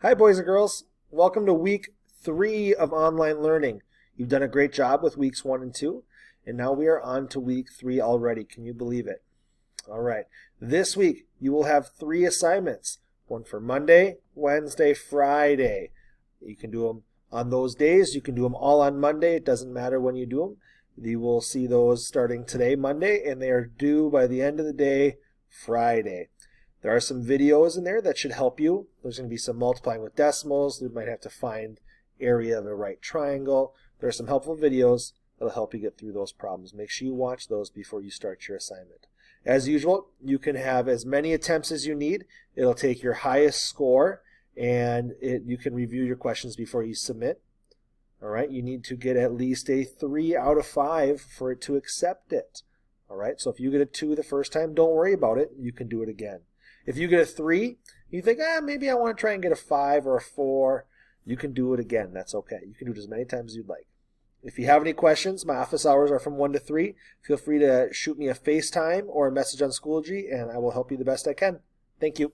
Hi, boys and girls. Welcome to week 3 of online learning. You've done a great job with weeks 1 and 2, and now we are on to week 3 already. Can you believe it? All right. This week, you will have 3 assignments, one for Monday, Wednesday, Friday. You can do them on those days. You can do them all on Monday. It doesn't matter when you do them. You will see those starting today, Monday, and they are due by the end of the day, Friday. There are some videos in there that should help you. There's going to be some multiplying with decimals. You might have to find area of a right triangle. There are some helpful videos that will help you get through those problems. Make sure you watch those before you start your assignment. As usual, you can have as many attempts as you need. It'll take your highest score, and you can review your questions before you submit. All right, you need to get at least a 3 out of 5 for it to accept it. All right, so if you get a 2 the first time, don't worry about it. You can do it again. If you get a 3, you think, maybe I want to try and get a 5 or a 4, you can do it again. That's okay. You can do it as many times as you'd like. If you have any questions, my office hours are from 1 to 3. Feel free to shoot me a FaceTime or a message on Schoology, and I will help you the best I can. Thank you.